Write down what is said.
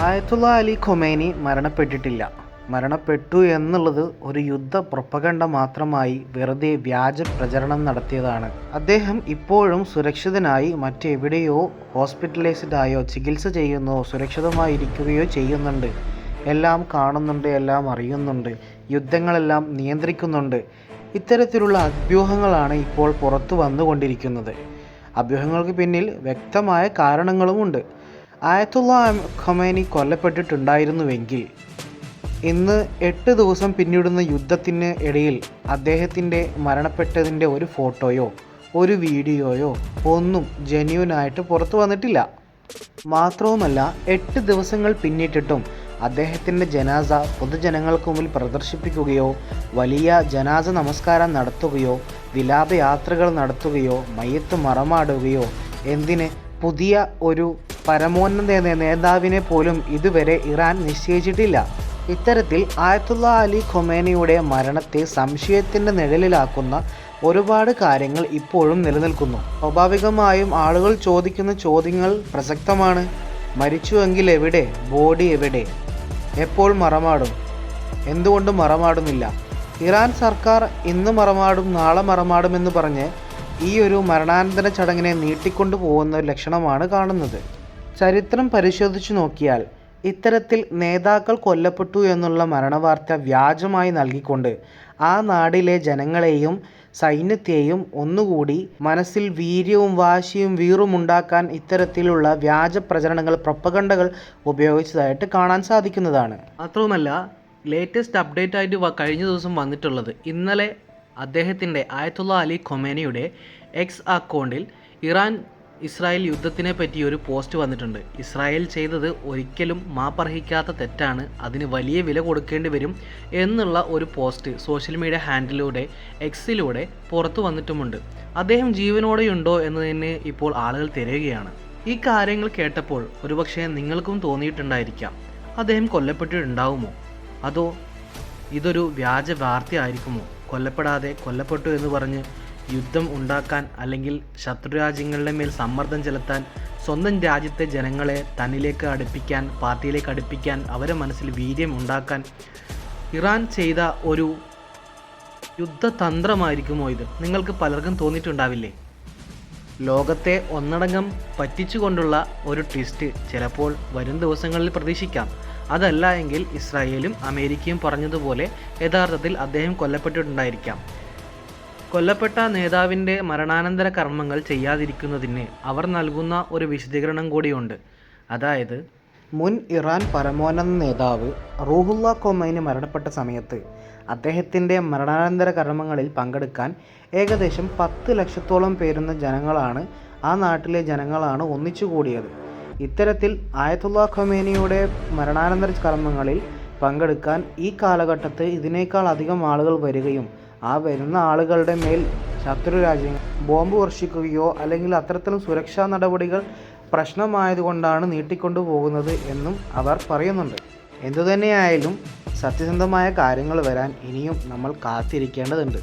ആയത്തുള്ള Ali Khomeini മരണപ്പെട്ടിട്ടില്ല. മരണപ്പെട്ടു എന്നുള്ളത് ഒരു യുദ്ധ പ്രൊപ്പഗണ്ട മാത്രമായി വെറുതെ വ്യാജ പ്രചരണം നടത്തിയതാണ്. അദ്ദേഹം ഇപ്പോഴും സുരക്ഷിതനായി മറ്റെവിടെയോ ഹോസ്പിറ്റലൈസ്ഡായോ ചികിത്സ ചെയ്യുന്നോ സുരക്ഷിതമായിരിക്കുകയോ ചെയ്യുന്നുണ്ട്. എല്ലാം കാണുന്നുണ്ട്, എല്ലാം അറിയുന്നുണ്ട്, യുദ്ധങ്ങളെല്ലാം നിയന്ത്രിക്കുന്നുണ്ട്. ഇത്തരത്തിലുള്ള അഭ്യൂഹങ്ങളാണ് ഇപ്പോൾ പുറത്തു വന്നുകൊണ്ടിരിക്കുന്നത്. അഭ്യൂഹങ്ങൾക്ക് പിന്നിൽ വ്യക്തമായ കാരണങ്ങളുമുണ്ട്. ആയത്തുള്ള ഖൊമേനി കൊല്ലപ്പെട്ടിട്ടുണ്ടായിരുന്നുവെങ്കിൽ ഇന്ന് 8 ദിവസം പിന്നിടുന്ന യുദ്ധത്തിന് ഇടയിൽ അദ്ദേഹത്തിൻ്റെ മരണപ്പെട്ടതിൻ്റെ ഒരു ഫോട്ടോയോ ഒരു വീഡിയോയോ ഒന്നും ജെന്യൂനായിട്ട് പുറത്തു വന്നിട്ടില്ല. മാത്രവുമല്ല 8 ദിവസങ്ങൾ പിന്നിട്ടിട്ടും അദ്ദേഹത്തിൻ്റെ ജനാസ പൊതുജനങ്ങൾക്ക് മുമ്പിൽ പ്രദർശിപ്പിക്കുകയോ വലിയ ജനാസ നമസ്കാരം നടത്തുകയോ വിലാപയാത്രകൾ നടത്തുകയോ മയ്യത്ത് മറമാടുകയോ എന്തിന് പുതിയ ഒരു പരമോന്നത നേതാവിനെ പോലും ഇതുവരെ ഇറാൻ നിശ്ചയിച്ചിട്ടില്ല. ഇത്തരത്തിൽ ആയത്തുള്ള അലി ഖൊമേനിയുടെ മരണത്തെ സംശയത്തിൻ്റെ നിഴലിലാക്കുന്ന ഒരുപാട് കാര്യങ്ങൾ ഇപ്പോഴും നിലനിൽക്കുന്നു. സ്വാഭാവികമായും ആളുകൾ ചോദിക്കുന്ന ചോദ്യങ്ങൾ പ്രസക്തമാണ്. മരിച്ചുവെങ്കിൽ എവിടെ? ബോഡി എവിടെ? എപ്പോൾ മറമാടും? എന്തുകൊണ്ട് മറമാടുന്നില്ല? ഇറാൻ സർക്കാർ ഇന്ന് മറമാടും നാളെ മറമാടുമെന്ന് പറഞ്ഞ് ഈ ഒരു മരണാനന്തര ചടങ്ങിനെ നീട്ടിക്കൊണ്ടു പോകുന്ന ലക്ഷണമാണ് കാണുന്നത്. ചരിത്രം പരിശോധിച്ചു നോക്കിയാൽ ഇത്തരത്തിൽ നേതാക്കൾ കൊല്ലപ്പെട്ടു എന്നുള്ള മരണവാർത്ത വ്യാജമായി നൽകിക്കൊണ്ട് ആ നാടിലെ ജനങ്ങളെയും സൈന്യത്തെയും ഒന്നുകൂടി മനസ്സിൽ വീര്യവും വാശിയും വീറുമുണ്ടാക്കാൻ ഇത്തരത്തിലുള്ള വ്യാജ പ്രചരണങ്ങൾ പ്രൊപ്പഗണ്ടകൾ ഉപയോഗിച്ചതായിട്ട് കാണാൻ സാധിക്കുന്നതാണ്. മാത്രവുമല്ല, ലേറ്റസ്റ്റ് അപ്ഡേറ്റ് ആയിട്ട് കഴിഞ്ഞ ദിവസം വന്നിട്ടുള്ളത് ഇന്നലെ അദ്ദേഹത്തിൻ്റെ ആയത്തുള്ള അലി ഖൊമേനിയുടെ എക്സ് അക്കൗണ്ടിൽ ഇറാൻ ഇസ്രായേൽ യുദ്ധത്തിനെ പറ്റി ഒരു പോസ്റ്റ് വന്നിട്ടുണ്ട്. ഇസ്രായേൽ ചെയ്തത് ഒരിക്കലും മാപ്പർഹിക്കാത്ത തെറ്റാണ്, അതിന് വലിയ വില കൊടുക്കേണ്ടി വരും എന്നുള്ള ഒരു പോസ്റ്റ് സോഷ്യൽ മീഡിയ ഹാൻഡിലൂടെ എക്സിലൂടെ പുറത്തു വന്നിട്ടുമുണ്ട്. അദ്ദേഹം ജീവനോടെയുണ്ടോ എന്നതിന് ഇപ്പോൾ ആളുകൾ തിരയുകയാണ്. ഈ കാര്യങ്ങൾ കേട്ടപ്പോൾ ഒരുപക്ഷെ നിങ്ങൾക്കും തോന്നിയിട്ടുണ്ടായിരിക്കാം, അദ്ദേഹം കൊല്ലപ്പെട്ടിട്ടുണ്ടാവുമോ, അതോ ഇതൊരു വ്യാജ വാർത്തയായിരിക്കുമോ? കൊല്ലപ്പെടാതെ കൊല്ലപ്പെട്ടു എന്ന് പറഞ്ഞ് യുദ്ധം ഉണ്ടാക്കാൻ അല്ലെങ്കിൽ ശത്രുരാജ്യങ്ങളുടെ മേൽ സമ്മർദ്ദം ചെലുത്താൻ, സ്വന്തം രാജ്യത്തെ ജനങ്ങളെ തന്നിലേക്ക് അടുപ്പിക്കാൻ, പാർട്ടിയിലേക്ക് അടുപ്പിക്കാൻ, അവരെ മനസ്സിൽ വീര്യം ഉണ്ടാക്കാൻ ഇറാൻ ചെയ്ത ഒരു യുദ്ധതന്ത്രമായിരിക്കുമോ ഇത്? നിങ്ങൾക്ക് പലർക്കും തോന്നിയിട്ടുണ്ടാവില്ലേ? ലോകത്തെ ഒന്നടങ്കം പറ്റിച്ചുകൊണ്ടുള്ള ഒരു ട്വിസ്റ്റ് ചിലപ്പോൾ വരും ദിവസങ്ങളിൽ പ്രതീക്ഷിക്കാം. അതല്ല എങ്കിൽ ഇസ്രായേലും അമേരിക്കയും പറഞ്ഞതുപോലെ യഥാർത്ഥത്തിൽ അദ്ദേഹം കൊല്ലപ്പെട്ടിട്ടുണ്ടായിരിക്കാം. കൊല്ലപ്പെട്ട നേതാവിൻ്റെ മരണാനന്തര കർമ്മങ്ങൾ ചെയ്യാതിരിക്കുന്നതിന് അവർ നൽകുന്ന ഒരു വിശദീകരണം കൂടിയുണ്ട്. അതായത്, മുൻ ഇറാൻ പരമോന്നത നേതാവ് റൂഹുള്ള ഖൊമൈനി മരണപ്പെട്ട സമയത്ത് അദ്ദേഹത്തിൻ്റെ മരണാനന്തര കർമ്മങ്ങളിൽ പങ്കെടുക്കാൻ ഏകദേശം 10 ലക്ഷത്തോളം പേരുന്ന ജനങ്ങളാണ്, ആ നാട്ടിലെ ജനങ്ങളാണ് ഒന്നിച്ചുകൂടിയത്. ഇത്തരത്തിൽ ആയത്തുള്ള ഖൊമേനിയുടെ മരണാനന്തര കർമ്മങ്ങളിൽ പങ്കെടുക്കാൻ ഈ കാലഘട്ടത്ത് ഇതിനേക്കാൾ അധികം ആളുകൾ വരികയും ആ വരുന്ന ആളുകളുടെ മേൽ ശത്രു രാജ്യങ്ങൾ ബോംബ് വർഷിക്കുകയോ അല്ലെങ്കിൽ അത്തരത്തിലും സുരക്ഷാ നടപടികൾ പ്രശ്നമായതുകൊണ്ടാണ് നീട്ടിക്കൊണ്ടു പോകുന്നത് എന്നും അവർ പറയുന്നുണ്ട്. എന്തുതന്നെയായാലും സത്യസന്ധമായ കാര്യങ്ങൾ വരാൻ ഇനിയും നമ്മൾ കാത്തിരിക്കേണ്ടതുണ്ട്.